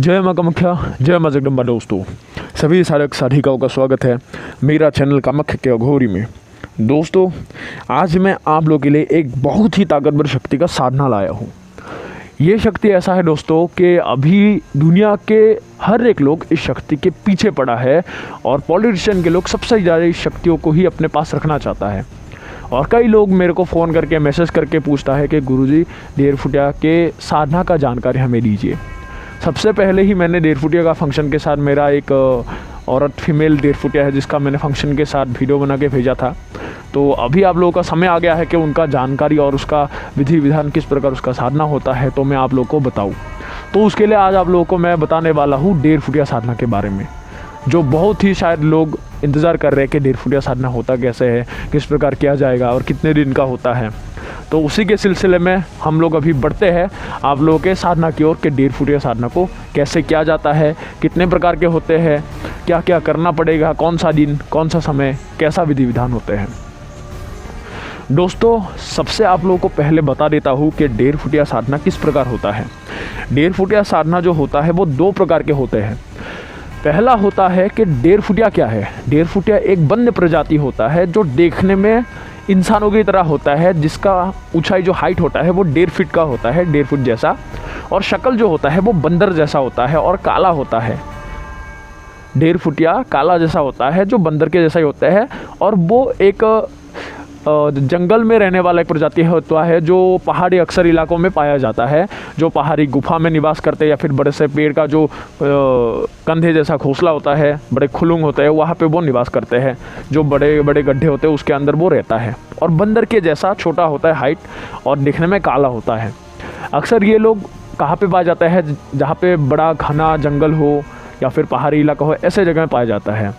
जय मां कामाख्या, जय मां जगदम्बा। दोस्तों सभी साधक साधिकाओं का स्वागत है मेरा चैनल कामाख्या के अघोरी में। दोस्तों आज मैं आप लोगों के लिए एक बहुत ही ताकतवर शक्ति का साधना लाया हूँ। ये शक्ति ऐसा है दोस्तों कि अभी दुनिया के हर एक लोग इस शक्ति के पीछे पड़ा है और पॉलिटिशियन के लोग सबसे ज़्यादा इस शक्तियों को ही अपने पास रखना चाहता है। और कई लोग मेरे को फ़ोन करके मैसेज करके पूछता है कि गुरुजी देरफुटिया के साधना का जानकारी हमें दीजिए। सबसे पहले ही मैंने देरफुटिया का फंक्शन के साथ मेरा एक औरत फीमेल देरफुटिया है जिसका मैंने फंक्शन के साथ वीडियो बना के भेजा था। तो अभी आप लोगों का समय आ गया है कि उनका जानकारी और उसका विधि विधान किस प्रकार उसका साधना होता है तो मैं आप लोगों को बताऊं। तो उसके लिए आज आप लोगों को मैं बताने वाला हूं देरफुटिया साधना के बारे में, जो बहुत ही शायद लोग इंतज़ार कर रहे हैं कि देरफुटिया साधना होता कैसे है, किस प्रकार किया जाएगा और कितने दिन का होता है। तो उसी के सिलसिले में हम लोग अभी बढ़ते हैं आप लोगों के साधना की ओर कि देरफुटिया साधना को कैसे किया जाता है, कितने प्रकार के होते हैं, क्या क्या करना पड़ेगा, कौन सा दिन, कौन सा समय, कैसा विधि विधान होते हैं। दोस्तों सबसे आप लोगों को पहले बता देता हूँ कि देरफुटिया साधना किस प्रकार होता है। देरफुटिया साधना जो होता है वो दो प्रकार के होते हैं। पहला होता है कि देरफुटिया क्या है। देरफुटिया एक वन्य प्रजाति होता है जो देखने में इंसानों की तरह होता है, जिसका ऊंचाई जो हाइट होता है वो 1.5 फीट का होता है, 1.5 फुट जैसा, और शक्ल जो होता है वो बंदर जैसा होता है और काला होता है। देरफुटिया काला जैसा होता है, जो बंदर के जैसा ही होता है, और वो एक जंगल में रहने वाला एक प्रजाति होता है जो पहाड़ी अक्सर इलाकों में पाया जाता है, जो पहाड़ी गुफा में निवास करते हैं या फिर बड़े से पेड़ का जो कंधे जैसा घोंसला होता है, बड़े खुलुंग होते हैं, वहाँ पे वो निवास करते हैं। जो बड़े बड़े गड्ढे होते हैं उसके अंदर वो रहता है और बंदर के जैसा छोटा होता है हाइट और दिखने में काला होता है। अक्सर ये लोग कहाँ पे पाया जाता है, जहाँ पे बड़ा घना जंगल हो या फिर पहाड़ी इलाका हो, ऐसे जगह में पाया जाता है।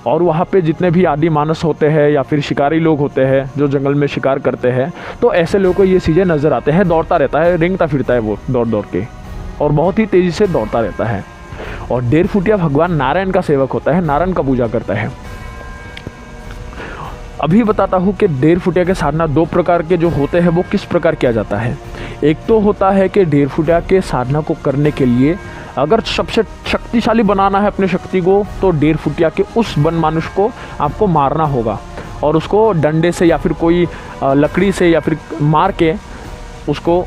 और वहाँ पे जितने भी आदि मानस होते हैं या फिर शिकारी लोग होते हैं जो जंगल में शिकार करते हैं, तो ऐसे लोगों को ये चीज़ें नज़र आते हैं। दौड़ता रहता है, रेंगता फिरता है वो दौड़ दौड़ के और बहुत ही तेज़ी से दौड़ता रहता है। और देरफुटिया भगवान नारायण का सेवक होता है, नारायण का पूजा करता है। अभी बताता हूँ कि देरफुटिया के साधना दो प्रकार के जो होते हैं वो किस प्रकार किया जाता है। एक तो होता है कि देरफुटिया के साधना को करने के लिए अगर सबसे शक्तिशाली बनाना है अपनी शक्ति को, तो देरफुटिया के उस वन मानुष को आपको मारना होगा और उसको डंडे से या फिर कोई लकड़ी से या फिर मार के उसको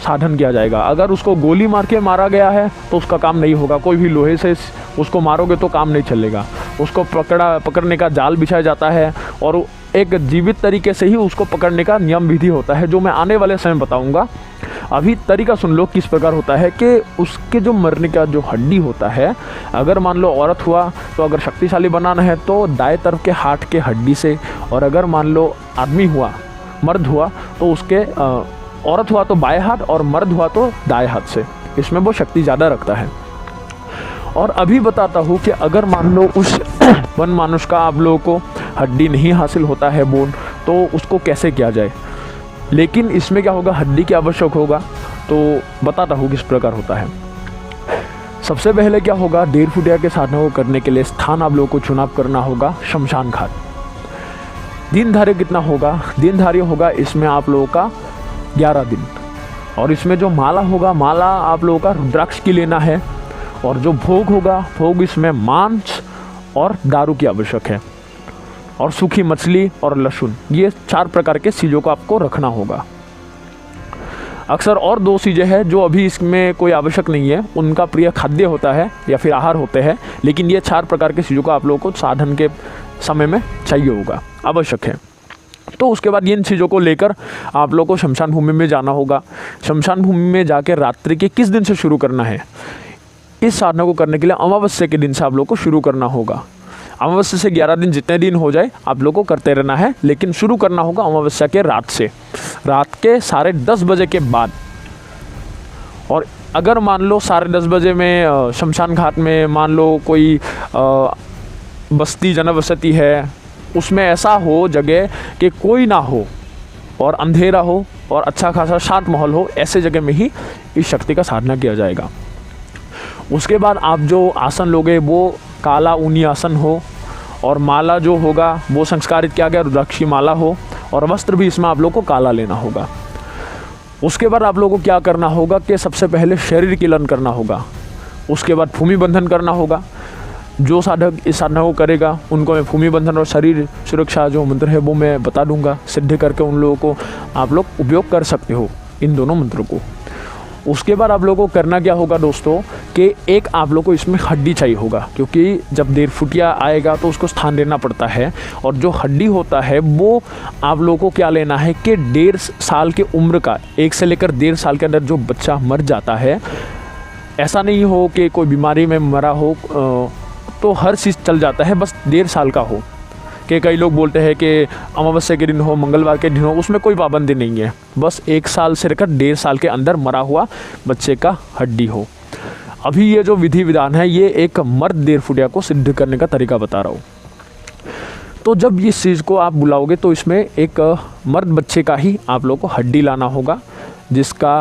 साधन किया जाएगा। अगर उसको गोली मार के मारा गया है तो उसका काम नहीं होगा। कोई भी लोहे से उसको मारोगे तो काम नहीं चलेगा। उसको पकड़ने का जाल बिछाया जाता है और एक जीवित तरीके से ही उसको पकड़ने का नियम विधि होता है, जो मैं आने वाले समय बताऊंगा। अभी तरीका सुन लो किस प्रकार होता है कि उसके जो मरने का जो हड्डी होता है, अगर मान लो औरत हुआ तो अगर शक्तिशाली बनाना है तो दाएं तरफ के हाथ के हड्डी से, और अगर मान लो आदमी हुआ, मर्द हुआ तो उसके औरत हुआ तो बाएं हाथ और मर्द हुआ तो दाएं हाथ से। इसमें वो शक्ति ज़्यादा रखता है। और अभी बताता हूँ कि अगर मान लो उस वन मानुष का आप लोगों को हड्डी नहीं हासिल होता है, बोन, तो उसको कैसे किया जाए। लेकिन इसमें क्या होगा, हड्डी की आवश्यक होगा, तो बताता हूँ किस प्रकार होता है। सबसे पहले क्या होगा, देरफुटिया के साधना को करने के लिए स्थान आप लोगों को चुनाव करना होगा शमशान घाट। दिन धार्य कितना होगा, दिन धार्य होगा इसमें आप लोगों का 11 दिन। और इसमें जो माला होगा, माला आप लोगों का रुद्राक्ष की लेना है। और जो भोग होगा, भोग इसमें मांस और दारू की आवश्यक है, और सूखी मछली और लहसुन, ये 4 प्रकार के चीज़ों को आपको रखना होगा। अक्सर और 2 चीज़ें हैं जो अभी इसमें कोई आवश्यक नहीं है, उनका प्रिय खाद्य होता है या फिर आहार होते हैं, लेकिन ये 4 प्रकार के चीज़ों को आप लोगों को साधन के समय में चाहिए होगा, आवश्यक है। तो उसके बाद इन चीज़ों को लेकर आप लोगों को शमशान भूमि में जाना होगा। शमशान भूमि में जाकर रात्रि के किस दिन से शुरू करना है, इस साधना को करने के लिए अमावस्या के दिन से आप लोग को शुरू करना होगा। अमावस्या से 11 दिन, जितने दिन हो जाए आप लोग को करते रहना है, लेकिन शुरू करना होगा अमावस्या के रात से, रात के 10:30 बजे के बाद। और अगर मान लो 10:30 बजे में शमशान घाट में मान लो कोई बस्ती जनबसती है, उसमें ऐसा हो जगह कि कोई ना हो और अंधेरा हो और अच्छा खासा शांत माहौल हो, ऐसे जगह में ही इस शक्ति का साधना किया जाएगा। उसके बाद आप जो आसन लोगे वो काला ऊनी आसन हो, और माला जो होगा वो संस्कारित किया गया रुद्राक्ष की माला हो, और वस्त्र भी इसमें आप लोग को काला लेना होगा। उसके बाद आप लोगों को क्या करना होगा कि सबसे पहले शरीर कीलन करना होगा। उसके बाद भूमि बंधन करना होगा। जो साधक इस साधना को करेगा उनको मैं भूमि बंधन और शरीर सुरक्षा जो मंत्र है वो मैं बता दूंगा, सिद्ध करके उन लोगों को आप लोग उपयोग कर सकते हो इन दोनों मंत्रों को। उसके बाद आप लोगों को करना क्या होगा दोस्तों कि एक आप लोगों को इसमें हड्डी चाहिए होगा, क्योंकि जब देरफुटिया आएगा तो उसको स्थान देना पड़ता है। और जो हड्डी होता है वो आप लोगों को क्या लेना है कि 1.5 साल की उम्र का, 1 से लेकर 1.5 साल के अंदर जो बच्चा मर जाता है, ऐसा नहीं हो कि कोई बीमारी में मरा हो तो हर चीज़ चल जाता है, बस 1.5 साल का हो। कि कई लोग बोलते हैं कि अमावस्या के दिन हो, मंगलवार के दिन हो, उसमें कोई पाबंदी नहीं है, बस 1 साल से लेकर 1.5 साल के अंदर मरा हुआ बच्चे का हड्डी हो। अभी ये जो विधि विधान है ये एक मर्द देरफुटिया को सिद्ध करने का तरीका बता रहा हूँ। तो जब इस चीज़ को आप बुलाओगे तो इसमें एक मर्द बच्चे का ही आप लोगों को हड्डी लाना होगा, जिसका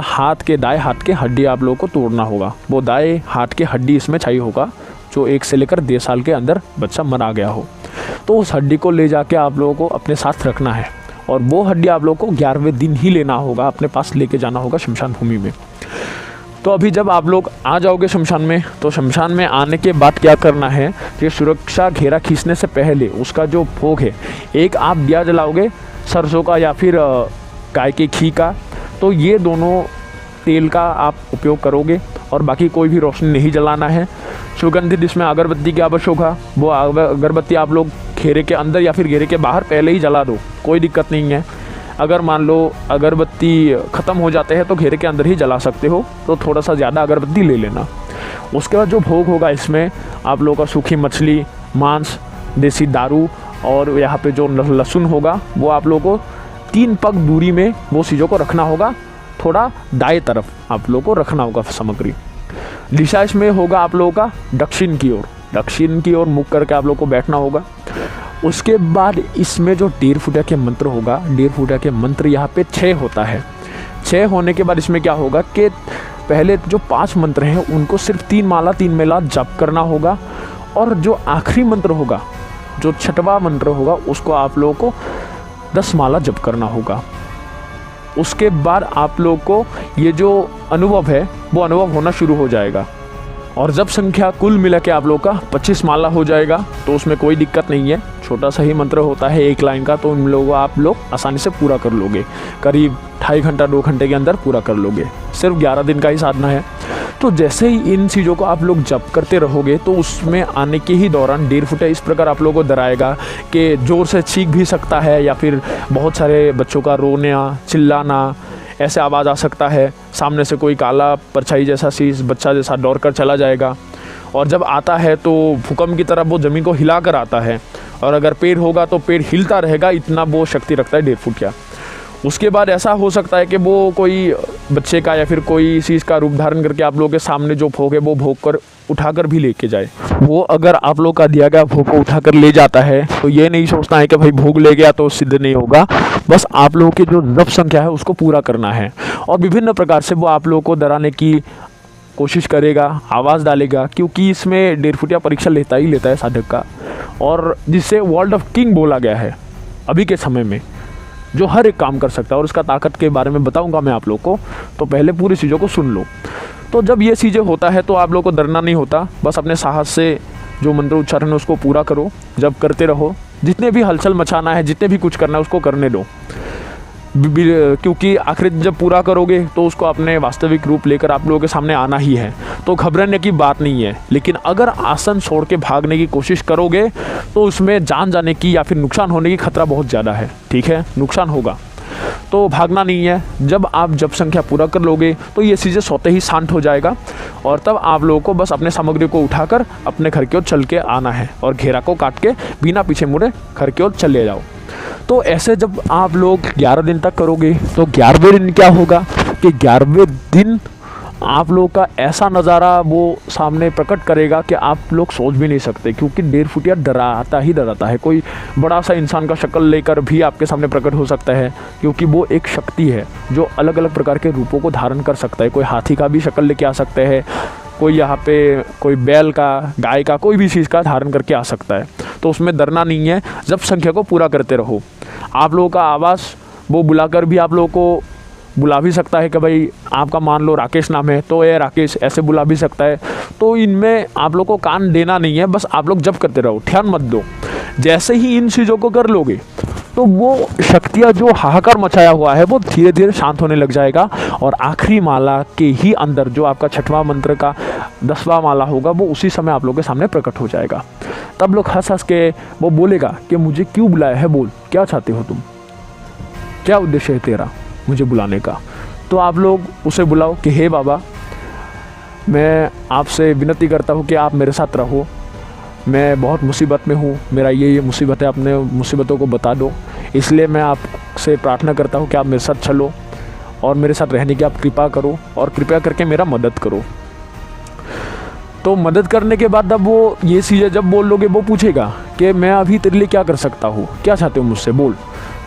दाएं हाथ के हड्डी आप लोगों को तोड़ना होगा। वो दाएं हाथ के हड्डी इसमें चाहिए होगा जो 1 से लेकर 1.5 साल के अंदर बच्चा मरा गया हो। तो उस हड्डी को ले जाके आप लोगों को अपने साथ रखना है और वो हड्डी आप लोगों को 11वें दिन ही लेना होगा, अपने पास लेके जाना होगा शमशान भूमि में। तो अभी जब आप लोग आ जाओगे शमशान में, तो शमशान में आने के बाद क्या करना है कि सुरक्षा घेरा खींचने से पहले उसका जो भोग है, एक आप दिया जलाओगे सरसों का या फिर गाय के घी का, तो ये दोनों तेल का आप उपयोग करोगे और बाकी कोई भी रोशनी नहीं जलाना है। सुगंधित इसमें अगरबत्ती की आवश्यक होगा, वो अगरबत्ती आप लोग घेरे के अंदर या फिर घेरे के बाहर पहले ही जला दो, कोई दिक्कत नहीं है। अगर मान लो अगरबत्ती ख़त्म हो जाते हैं तो घेरे के अंदर ही जला सकते हो, तो थोड़ा सा ज़्यादा अगरबत्ती ले लेना। उसके बाद जो भोग होगा इसमें आप लोगों का सूखी मछली, मांस, देसी दारू और यहाँ पे जो लहसुन होगा वो आप लोगों को 3 पग दूरी में वो चीज़ों को रखना होगा, थोड़ा दाएं तरफ आप लोगों को रखना होगा सामग्री। दिशा इसमें होगा आप लोगों का दक्षिण की ओर मुख करके आप लोगों को बैठना होगा। उसके बाद इसमें जो देरफुटिया के मंत्र होगा, देरफुटिया के मंत्र यहाँ पे 6 होता है। 6 होने के बाद इसमें क्या होगा कि पहले जो 5 मंत्र हैं उनको सिर्फ 3 माला 3 मेला जप करना होगा, और जो आखिरी मंत्र होगा, जो 6वां मंत्र होगा, उसको आप लोगों को 10 माला जप करना होगा। उसके बाद आप लोग को ये जो अनुभव है वो अनुभव होना शुरू हो जाएगा, और जब संख्या कुल मिला के आप लोग का 25 माला हो जाएगा तो उसमें कोई दिक्कत नहीं है। छोटा सा ही मंत्र होता है 1 लाइन का, तो उन लोगों आप लोग आसानी से पूरा कर लोगे, करीब 2.5 घंटा 2 घंटे के अंदर पूरा कर लोगे। सिर्फ 11 दिन का ही साधना है। तो जैसे ही इन चीज़ों को आप लोग जप करते रहोगे तो उसमें आने के ही दौरान देरफुटिया इस प्रकार आप लोगों को डराएगा कि ज़ोर से चीख भी सकता है, या फिर बहुत सारे बच्चों का रोना चिल्लाना ऐसे आवाज़ आ सकता है। सामने से कोई काला परछाई जैसा चीज़ बच्चा जैसा दौड़ कर चला जाएगा, और जब आता है तो भूकंप की तरह वो ज़मीन को हिला कर आता है, और अगर पेड़ होगा तो पेड़ हिलता रहेगा, इतना वो शक्ति रखता है देरफुटिया। उसके बाद ऐसा हो सकता है कि वो कोई बच्चे का या फिर कोई चीज़ का रूप धारण करके आप लोगों के सामने जो भोग है वो भोग कर उठाकर भी लेके जाए। वो अगर आप लोग का दिया गया भोग को उठाकर ले जाता है तो ये नहीं सोचना है कि भाई भोग ले गया तो सिद्ध नहीं होगा, बस आप लोगों की जो जप संख्या है उसको पूरा करना है। और विभिन्न प्रकार से वो आप लोगों को डराने की कोशिश करेगा, आवाज़ डालेगा, क्योंकि इसमें देरफुटिया परीक्षा लेता ही लेता है साधक का, और जिससे वर्ल्ड ऑफ किंग बोला गया है अभी के समय में, जो हर एक काम कर सकता है। और उसका ताकत के बारे में बताऊंगा मैं आप लोग को, तो पहले पूरी चीज़ों को सुन लो। तो जब ये चीज़ें होता है तो आप लोग को डरना नहीं होता, बस अपने साहस से जो मंत्र उच्चारण है उसको पूरा करो, जब करते रहो। जितने भी हलचल मचाना है, जितने भी कुछ करना है उसको करने दो, क्योंकि आखिर जब पूरा करोगे तो उसको अपने वास्तविक रूप लेकर आप लोगों के सामने आना ही है। तो घबराने की बात नहीं है, लेकिन अगर आसन छोड़ के भागने की कोशिश करोगे तो उसमें जान जाने की या फिर नुकसान होने की खतरा बहुत ज़्यादा है। ठीक है, नुकसान होगा, तो भागना नहीं है। जब आप जप संख्या पूरा कर लोगे तो ये चीज़ें स्वतः ही शांत हो जाएगा, और तब आप लोगों को बस अपने सामग्री को उठाकर अपने घर की ओर चल के आना है, और घेरा को काट के बिना पीछे मुड़े घर की ओर चले जाओ। तो ऐसे जब आप लोग 11 दिन तक करोगे तो 11वें दिन क्या होगा कि 11वें दिन आप लोग का ऐसा नज़ारा वो सामने प्रकट करेगा कि आप लोग सोच भी नहीं सकते, क्योंकि देरफुटिया डराता ही डराता है। कोई बड़ा सा इंसान का शक्ल लेकर भी आपके सामने प्रकट हो सकता है, क्योंकि वो एक शक्ति है जो अलग अलग प्रकार के रूपों को धारण कर सकता है। कोई हाथी का भी शक्ल लेके आ सकता है, कोई यहाँ पे कोई बैल का, गाय का, कोई भी चीज़ का धारण करके आ सकता है। तो उसमें डरना नहीं है, जब संख्या को पूरा करते रहो। आप लोगों का आवाज़ वो बुलाकर भी आप लोगों को बुला भी सकता है कि भाई आपका मान लो राकेश नाम है तो ये राकेश ऐसे बुला भी सकता है। तो इनमें आप लोग को कान देना नहीं है, बस आप लोग जप करते रहो, ध्यान मत दो। जैसे ही इन चीज़ों को कर लोगे तो वो शक्तियाँ जो हाहाकार मचाया हुआ है वो धीरे धीरे शांत होने लग जाएगा। और आखिरी माला के ही अंदर जो आपका 6वां मंत्र का 10वां माला होगा वो उसी समय आप लोगों के सामने प्रकट हो जाएगा। तब लोग हंस हंस के वो बोलेगा कि मुझे क्यों बुलाया है, बोल क्या चाहते हो तुम, क्या उद्देश्य है तेरा मुझे बुलाने का। तो आप लोग उसे बुलाओ कि हे बाबा, मैं आपसे विनती करता हूँ कि आप मेरे साथ रहो, मैं बहुत मुसीबत में हूँ, मेरा ये मुसीबत है, अपने मुसीबतों को बता दो, इसलिए मैं आपसे प्रार्थना करता हूँ कि आप मेरे साथ चलो और मेरे साथ रहने की आप कृपा करो और कृपया करके मेरा मदद करो। तो मदद करने के बाद अब वो ये चीज़ें जब बोल लोगे वो पूछेगा कि मैं अभी तेरे लिए क्या कर सकता हूँ, क्या चाहते हो मुझसे, बोल।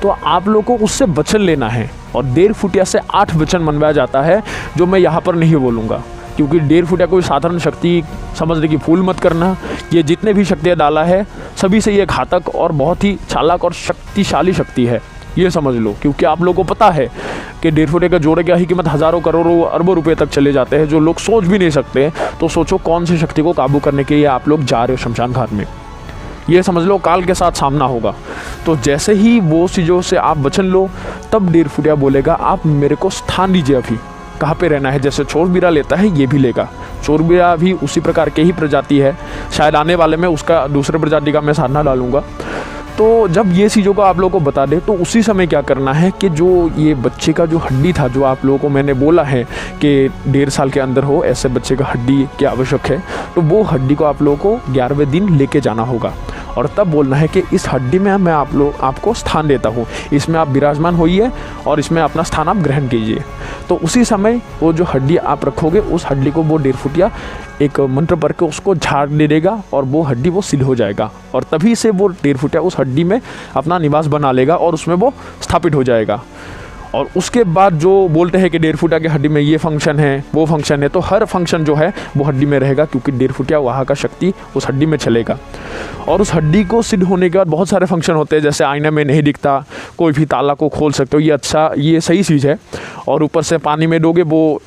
तो आप लोग को उससे वचन लेना है और 1.5 फुटिया से 8 वचन मनवाया जाता है जो मैं यहाँ पर नहीं बोलूँगा, क्योंकि 1.5 फुटिया कोई साधारण शक्ति समझने की भूल मत करना। ये जितने भी शक्तियाँ डाला है सभी से ये घातक और बहुत ही चालाक और शक्तिशाली शक्ति है, ये समझ लो। क्योंकि आप लोगों को पता है कि 1.5 फुटिया का जोड़े क्या ही कीमत हज़ारों करोड़ों अरबों रुपए तक चले जाते हैं, जो लोग सोच भी नहीं सकते। तो सोचो कौन सी शक्ति को काबू करने के लिए आप लोग जा रहे हो शमशान घाट में, ये समझ लो काल के साथ सामना होगा। तो जैसे ही वो चीज़ों से आप वचन लो तब 1.5 फुटिया बोलेगा आप मेरे को स्थान दीजिए, अभी कहाँ पे रहना है। जैसे चोरबीरा लेता है ये भी लेगा, चोरबीरा भी उसी प्रकार के ही प्रजाति है, शायद आने वाले में उसका दूसरे प्रजाति का मैं साधना डालूंगा। तो जब ये चीज़ों को आप लोगों को बता दे तो उसी समय क्या करना है कि जो ये बच्चे का जो हड्डी था, जो आप लोगों को मैंने बोला है कि 1.5 साल के अंदर हो ऐसे बच्चे का हड्डी की आवश्यक है, तो वो हड्डी को आप लोगों को 11वें दिन लेके जाना होगा और तब बोलना है कि इस हड्डी में मैं आपको स्थान देता हूँ, इसमें आप विराजमान होइए और इसमें अपना स्थान आप ग्रहण कीजिए। तो उसी समय वो जो हड्डी आप रखोगे उस हड्डी को वो 1.5 फुटिया एक मंत्र पढ़ के उसको झाड़ दे देगा और वो हड्डी वो सिल हो जाएगा और तभी से वो 1.5 फुटिया उस हड्डी में अपना निवास बना लेगा और उसमें वो स्थापित हो जाएगा। और उसके बाद जो बोलते हैं कि 1.5 फुटिया की हड्डी में ये फंक्शन है वो फंक्शन है, तो हर फंक्शन जो है वो हड्डी में रहेगा, क्योंकि 1.5 फुटिया वहाँ का शक्ति उस हड्डी में चलेगा। और उस हड्डी को सिद्ध होने के बाद बहुत सारे फंक्शन होते हैं, जैसे आईने में नहीं दिखता, कोई भी ताला को खोल सकते हो, ये अच्छा ये सही चीज़ है। और ऊपर से पानी में दोगे वो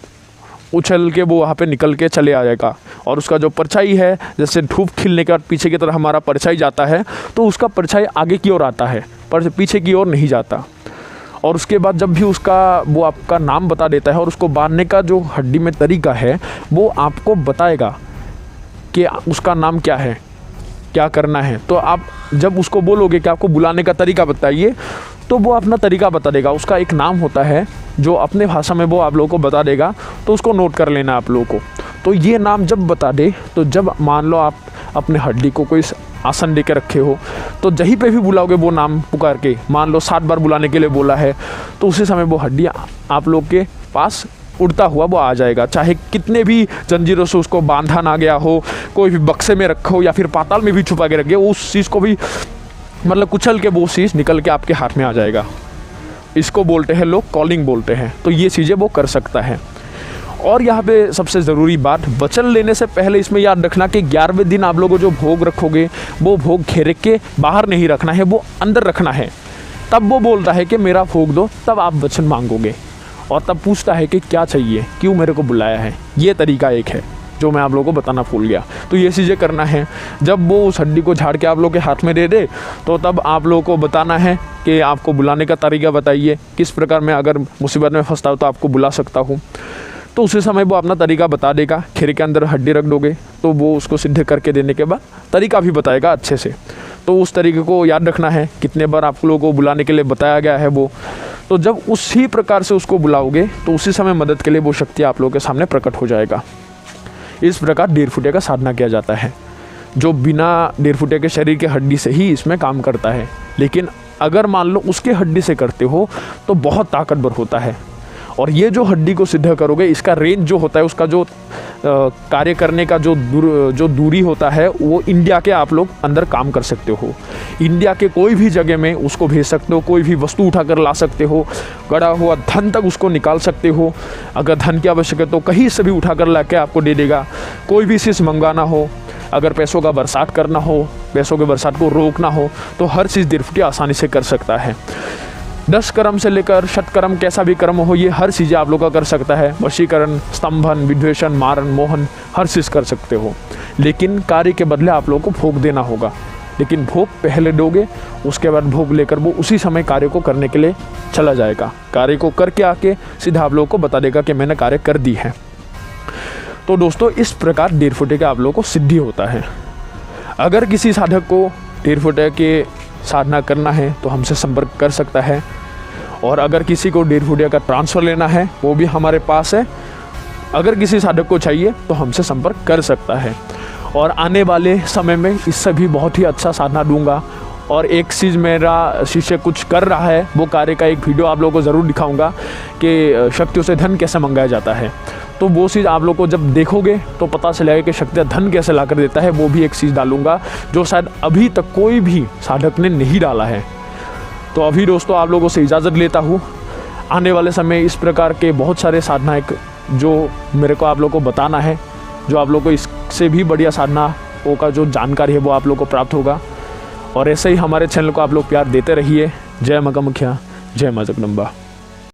उछल के वो वहाँ पे निकल के चले आ जाएगा। और उसका जो परछाई है, जैसे धूप खिलने के बाद पीछे की तरफ हमारा परछाई जाता है तो उसका परछाई आगे की ओर आता है पर पीछे की ओर नहीं जाता। और उसके बाद जब भी उसका वो आपका नाम बता देता है और उसको बांधने का जो हड्डी में तरीका है वो आपको बताएगा कि उसका नाम क्या है, क्या करना है। तो आप जब उसको बोलोगे कि आपको बुलाने का तरीका बताइए तो वो अपना तरीका बता देगा। उसका एक नाम होता है जो अपने भाषा में वो आप लोगों को बता देगा, तो उसको नोट कर लेना आप लोगों को। तो ये नाम जब बता दे तो जब मान लो आप अपने हड्डी को कोई आसन दे के रखे हो तो जहीं पे भी बुलाओगे वो नाम पुकार के, मान लो 7 बार बुलाने के लिए बोला है, तो उसी समय वो हड्डी आप लोग के पास उड़ता हुआ वो आ जाएगा। चाहे कितने भी जंजीरों से उसको बांधा ना गया हो, कोई भी बक्से में रखो या फिर पाताल में भी छुपा के रखे, उस चीज़ को भी मतलब कुचल के वो चीज़ निकल के आपके हाथ में आ जाएगा। इसको बोलते हैं लोग कॉलिंग बोलते हैं। तो ये चीज़ें वो कर सकता है। और यहाँ पे सबसे ज़रूरी बात, वचन लेने से पहले इसमें याद रखना कि 11वें दिन आप लोगों जो भोग रखोगे वो भोग घेरे के बाहर नहीं रखना है, वो अंदर रखना है। तब वो बोलता है कि मेरा भोग दो, तब आप वचन मांगोगे और तब पूछता है कि क्या चाहिए, क्यों मेरे को बुलाया है। ये तरीका एक है जो मैं आप लोगों को बताना भूल गया। तो ये चीज़ें करना है। जब वो उस हड्डी को झाड़ के आप लोगों के हाथ में दे दे तो तब आप लोगों को बताना है कि आपको बुलाने का तरीका बताइए, किस प्रकार मैं अगर मुसीबत में फंसता हूँ तो आपको बुला सकता हूँ। तो उसी समय वो अपना तरीका बता देगा। खीरे के अंदर हड्डी रख दोगे तो वो उसको सिद्ध करके देने के बाद तरीका भी बताएगा अच्छे से। तो उस तरीके को याद रखना है, कितने बार आप लोगों को बुलाने के लिए बताया गया है वो। तो जब उसी प्रकार से उसको बुलाओगे तो उसी समय मदद के लिए वो शक्ति आप लोगों के सामने प्रकट हो जाएगा। इस प्रकार 1.5 फुटिया का साधना किया जाता है, जो बिना 1.5 फुटिया के शरीर के हड्डी से ही इसमें काम करता है। लेकिन अगर मान लो उसके हड्डी से करते हो तो बहुत ताकतवर होता है। और ये जो हड्डी को सिद्ध करोगे, इसका रेंज जो होता है, उसका जो कार्य करने का जो दूरी होता है, वो इंडिया के आप लोग अंदर काम कर सकते हो। इंडिया के कोई भी जगह में उसको भेज सकते हो, कोई भी वस्तु उठाकर ला सकते हो, गड़ा हुआ धन तक उसको निकाल सकते हो। अगर धन की आवश्यक है तो कहीं से भी उठाकर ला के आपको दे देगा। कोई भी चीज़ मंगवाना हो, अगर पैसों का बरसात करना हो, पैसों के बरसात को रोकना हो, तो हर चीज़ 1.5 फुटिया आसानी से कर सकता है। 10 कर्म से लेकर शतकर्म, कैसा भी कर्म हो, ये हर चीज़ें आप लोग का कर सकता है। वशीकरण, स्तंभन, विद्वेषण, मारण, मोहन, हर चीज़ कर सकते हो। लेकिन कार्य के बदले आप लोगों को भोग देना होगा। लेकिन भोग पहले दोगे, उसके बाद भोग लेकर वो उसी समय कार्य को करने के लिए चला जाएगा। कार्य को करके आके सीधा आप लोगों को बता देगा कि मैंने कार्य कर दी है। तो दोस्तों, इस प्रकार 1.5 फुटे का आप लोगों को सिद्धि होता है। अगर किसी साधक को 1.5 फुटे के साधना करना है तो हमसे संपर्क कर सकता है। और अगर किसी को 1.5 फुटे का ट्रांसफ़र लेना है, वो भी हमारे पास है। अगर किसी साधक को चाहिए तो हमसे संपर्क कर सकता है। और आने वाले समय में इससे भी बहुत ही अच्छा साधना दूंगा। और एक चीज़ मेरा शिष्य कुछ कर रहा है, वो कार्य का एक वीडियो आप लोगों को ज़रूर दिखाऊंगा कि शक्तियों से धन कैसे मंगाया जाता है। तो वो चीज़ आप लोग को जब देखोगे तो पता चलेगा कि शक्ति धन कैसे ला कर देता है। वो भी एक चीज़ डालूंगा जो शायद अभी तक कोई भी साधक ने नहीं डाला है। तो अभी दोस्तों आप लोगों से इजाज़त लेता हूँ। आने वाले समय इस प्रकार के बहुत सारे साधना जो मेरे को आप लोग को बताना है, जो आप लोग को इससे भी बढ़िया साधनाओं का जो जानकारी है वो आप लोग को प्राप्त होगा। और ऐसे ही हमारे चैनल को आप लोग प्यार देते रहिए। जय मां कामाख्या, जय मां जगदम्बा।